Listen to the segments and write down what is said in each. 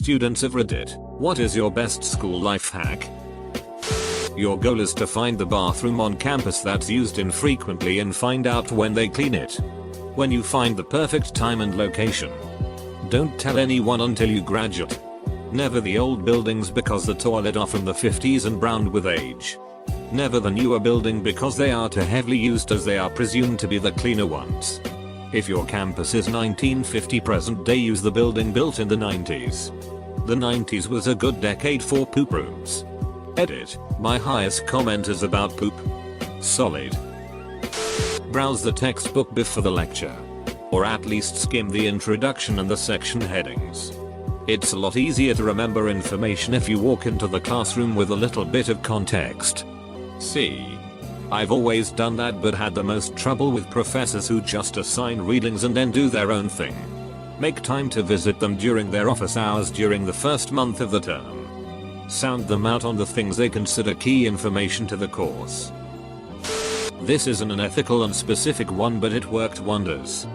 Students of Reddit, what is your best school life hack? Your goal is to find the bathroom on campus that's used infrequently and find out when they clean it. When you find the perfect time and location. Don't tell anyone until you graduate. Never the old buildings because the toilet are from the 50s and browned with age. Never the newer building because they are too heavily used as they are presumed to be the cleaner ones. If your campus is 1950 present day, use the building built in the 90s. The 90s was a good decade for poop rooms. Edit, my highest comment is about poop. Solid. Browse the textbook before the lecture. Or at least skim the introduction and the section headings. It's a lot easier to remember information if you walk into the classroom with a little bit of context. See? I've always done that but had the most trouble with professors who just assign readings and then do their own thing. Make time to visit them during their office hours during the first month of the term. Sound them out on the things they consider key information to the course. This isn't an ethical and specific one, but it worked wonders.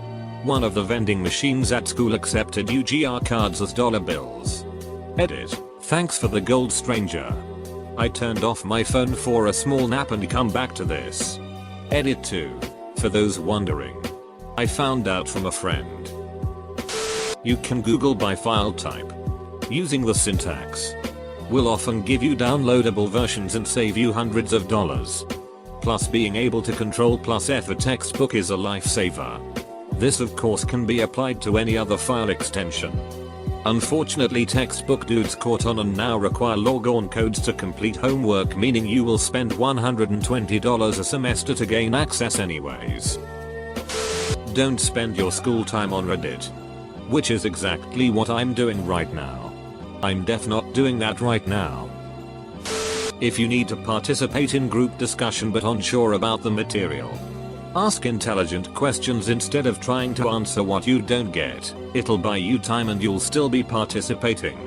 One of the vending machines at school accepted UGR cards as dollar bills. Edit, thanks for the gold, stranger. I turned off my phone for a small nap and come back to this. Edit 2. For those wondering. I found out from a friend. You can Google by file type. Using the syntax will often give you downloadable versions and save you hundreds of dollars. Plus being able to control +F a textbook is a lifesaver. This of course can be applied to any other file extension. Unfortunately, textbook dudes caught on and now require logon codes to complete homework, meaning you will spend $120 a semester to gain access anyways. Don't spend your school time on Reddit. Which is exactly what I'm doing right now. I'm not doing that right now. If you need to participate in group discussion but unsure about the material, ask intelligent questions instead of trying to answer what you don't get. It'll buy you time and you'll still be participating.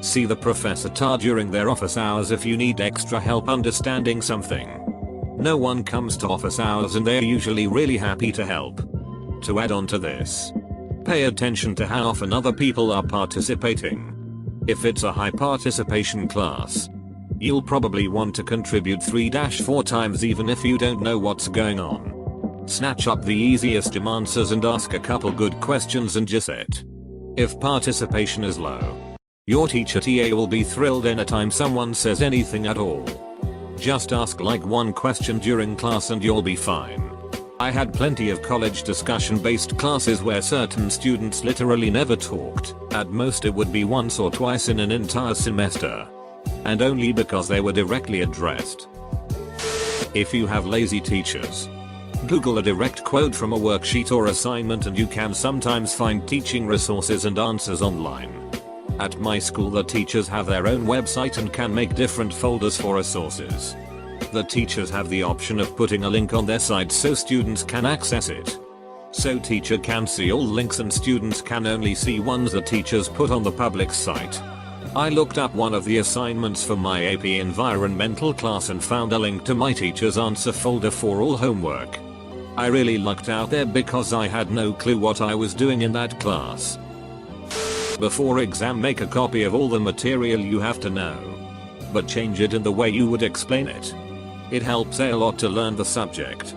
See the professor during their office hours if you need extra help understanding something. No one comes to office hours and they're usually really happy to help. To add on to this, pay attention to how often other people are participating. If it's a high participation class, you'll probably want to contribute 3-4 times even if you don't know what's going on. Snatch up the easiest answers and ask a couple good questions and just it. If participation is low, your teacher TA will be thrilled anytime someone says anything at all. Just ask like one question during class and you'll be fine. I had plenty of college discussion based classes where certain students literally never talked. At most it would be once or twice in an entire semester. And only because they were directly addressed. If you have lazy teachers, Google a direct quote from a worksheet or assignment and you can sometimes find teaching resources and answers online. At my school the teachers have their own website and can make different folders for resources. The teachers have the option of putting a link on their site so students can access it. So teacher can see all links and students can only see ones the teachers put on the public site. I looked up one of the assignments for my AP environmental class and found a link to my teacher's answer folder for all homework. I really lucked out there because I had no clue what I was doing in that class. Before exam, make a copy of all the material you have to know, but change it in the way you would explain it. It helps a lot to learn the subject.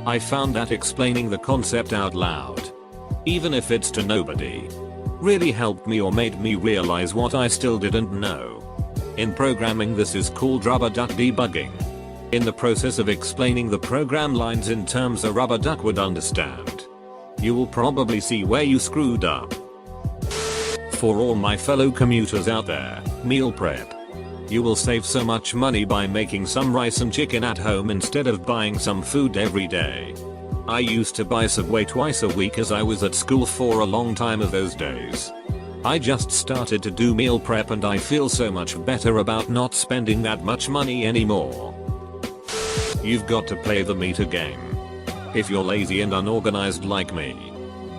I found that explaining the concept out loud, even if it's to nobody, really helped me or made me realize what I still didn't know. In programming this is called rubber duck debugging. In the process of explaining the program lines in terms a rubber duck would understand, you will probably see where you screwed up. For all my fellow commuters out there, meal prep. You will save so much money by making some rice and chicken at home instead of buying some food every day. I used to buy Subway twice a week as I was at school for a long time of those days. I just started to do meal prep and I feel so much better about not spending that much money anymore. You've got to play the meta game. If you're lazy and unorganized like me,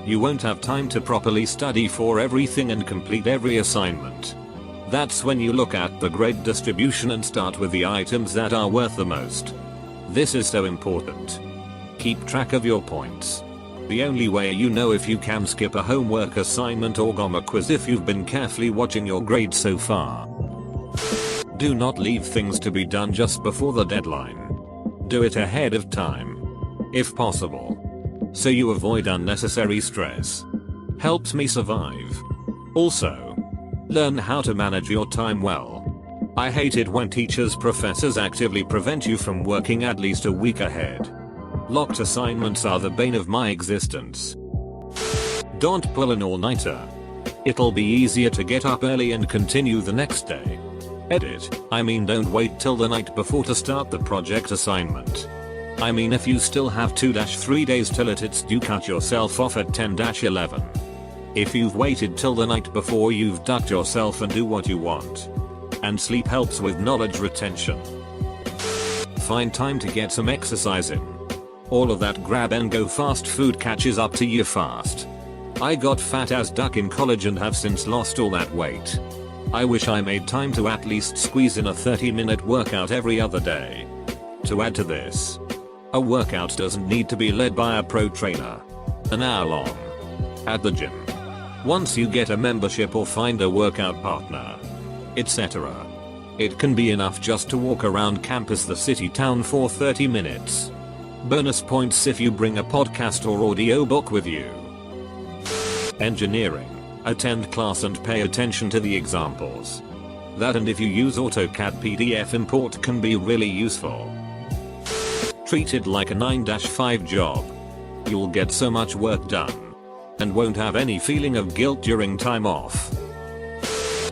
you won't have time to properly study for everything and complete every assignment. That's when you look at the grade distribution and start with the items that are worth the most. This is so important. Keep track of your points. The only way you know if you can skip a homework assignment or GOMA quiz if you've been carefully watching your grades so far. Do not leave things to be done just before the deadline. Do it ahead of time, if possible, so you avoid unnecessary stress. Helps me survive. Also, learn how to manage your time well. I hate it when professors actively prevent you from working at least a week ahead. Locked assignments are the bane of my existence. Don't pull an all-nighter. It'll be easier to get up early and continue the next day. I mean don't wait till the night before to start the project assignment. I mean if you still have 2-3 days till it's due, cut yourself off at 10-11. If you've waited till the night before, you've ducked yourself and do what you want. And sleep helps with knowledge retention. Find time to get some exercise in. All of that grab and go fast food catches up to you fast. I got fat as duck in college and have since lost all that weight. I wish I made time to at least squeeze in a 30-minute workout every other day. To add to this, a workout doesn't need to be led by a pro trainer. An hour long. At the gym. Once you get a membership or find a workout partner, etc. It can be enough just to walk around campus, the city, town for 30 minutes. Bonus points if you bring a podcast or audiobook with you. Engineering. Attend class and pay attention to the examples. That, and if you use AutoCAD PDF import, can be really useful. Treat it like a 9-5 job. You'll get so much work done and won't have any feeling of guilt during time off.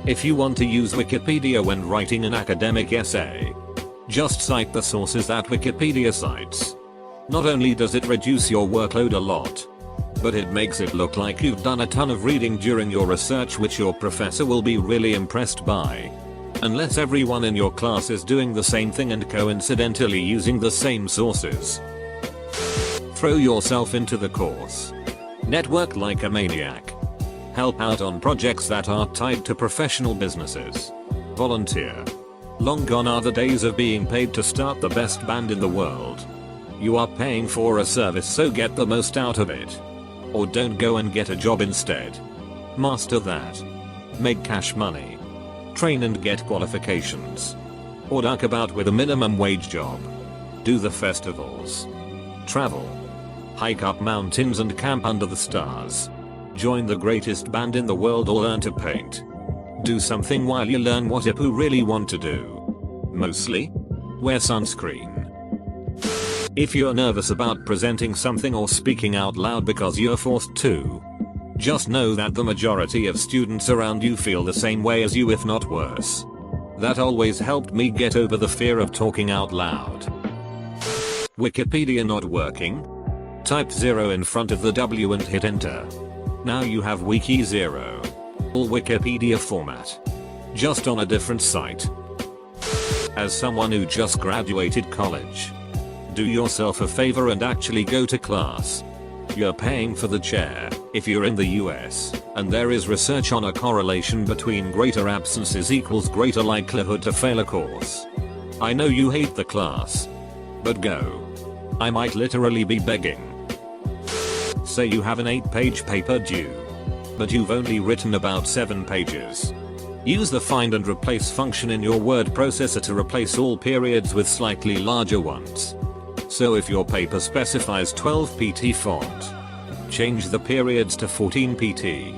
If you want to use Wikipedia when writing an academic essay, just cite the sources that Wikipedia cites. Not only does it reduce your workload a lot, but it makes it look like you've done a ton of reading during your research, which your professor will be really impressed by. Unless everyone in your class is doing the same thing and coincidentally using the same sources. Throw yourself into the course. Network like a maniac. Help out on projects that are tied to professional businesses. Volunteer. Long gone are the days of being paid to start the best band in the world. You are paying for a service, so get the most out of it. Or don't go and get a job instead. Master that. Make cash money. Train and get qualifications. Or duck about with a minimum wage job. Do the festivals. Travel. Hike up mountains and camp under the stars. Join the greatest band in the world or learn to paint. Do something while you learn what you really want to do. Mostly, wear sunscreen. If you're nervous about presenting something or speaking out loud because you're forced to, just know that the majority of students around you feel the same way as you, if not worse. That always helped me get over the fear of talking out loud. Wikipedia not working? Type 0 in front of the W and hit enter. Now you have Wiki 0. Full Wikipedia format. Just on a different site. As someone who just graduated college, do yourself a favor and actually go to class. You're paying for the chair, if you're in the US, and there is research on a correlation between greater absences equals greater likelihood to fail a course. I know you hate the class, but go. I might literally be begging. Say you have an 8-page paper due, but you've only written about 7 pages. Use the find and replace function in your word processor to replace all periods with slightly larger ones. So if your paper specifies 12 pt font, change the periods to 14 pt.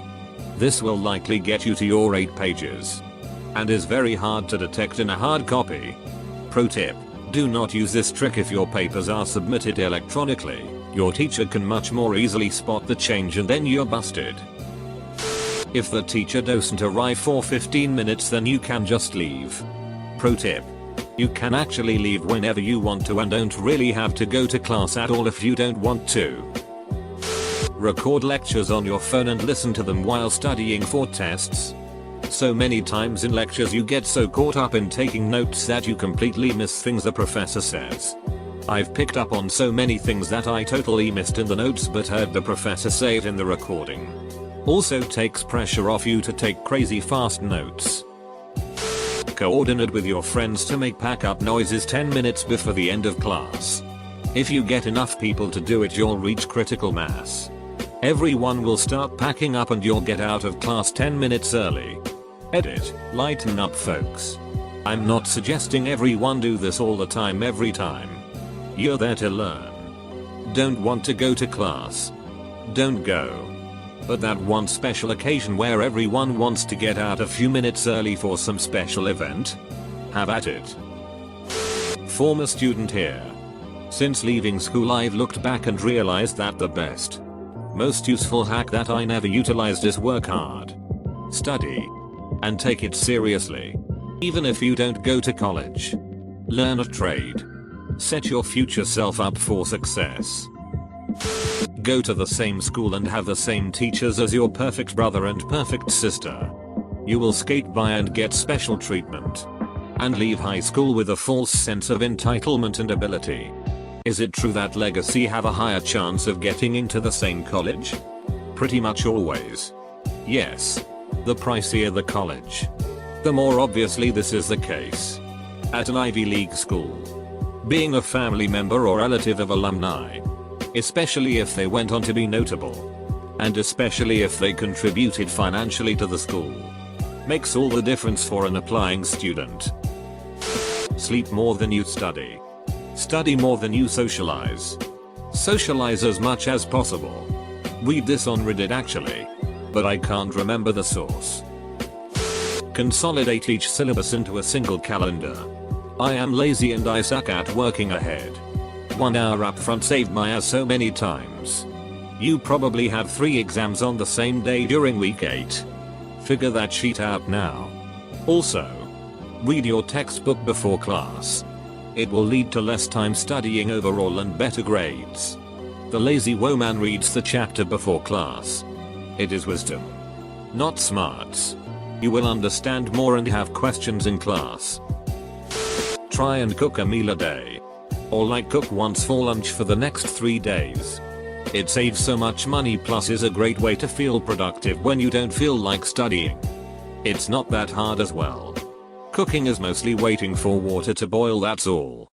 This will likely get you to your 8 pages, and is very hard to detect in a hard copy. Pro tip: do not use this trick if your papers are submitted electronically. Your teacher can much more easily spot the change and then you're busted. If the teacher doesn't arrive for 15 minutes, then you can just leave. Pro tip: you can actually leave whenever you want to and don't really have to go to class at all if you don't want to. Record lectures on your phone and listen to them while studying for tests. So many times in lectures you get so caught up in taking notes that you completely miss things the professor says. I've picked up on so many things that I totally missed in the notes but heard the professor say it in the recording. Also takes pressure off you to take crazy fast notes. Coordinate with your friends to make pack up noises 10 minutes before the end of class. If you get enough people to do it, you'll reach critical mass. Everyone will start packing up and you'll get out of class 10 minutes early. Edit, lighten up folks. I'm not suggesting everyone do this all the time every time. You're there to learn. Don't want to go to class? Don't go. But that one special occasion where everyone wants to get out a few minutes early for some special event? Have at it. Former student here. Since leaving school I've looked back and realized that the best, most useful hack that I never utilized is work hard. Study. And take it seriously. Even if you don't go to college. Learn a trade. Set your future self up for success. Go to the same school and have the same teachers as your perfect brother and perfect sister. You will skate by and get special treatment. And leave high school with a false sense of entitlement and ability. Is it true that legacy have a higher chance of getting into the same college? Pretty much always. Yes. The pricier the college, the more obviously this is the case. At an Ivy League school, being a family member or relative of alumni, especially if they went on to be notable, and especially if they contributed financially to the school, makes all the difference for an applying student. Sleep more than you study. Study more than you socialize. Socialize as much as possible. Read this on Reddit actually, but I can't remember the source. Consolidate each syllabus into a single calendar. I am lazy and I suck at working ahead. 1 hour up front saved my ass so many times. You probably have 3 exams on the same day during week 8. Figure that shit out now. Also, read your textbook before class. It will lead to less time studying overall and better grades. The lazy woman reads the chapter before class. It is wisdom, not smarts. You will understand more and have questions in class. Try and cook a meal a day. Or like cook once for lunch for the next 3 days. It saves so much money plus is a great way to feel productive when you don't feel like studying. It's not that hard as well. Cooking is mostly waiting for water to boil, that's all.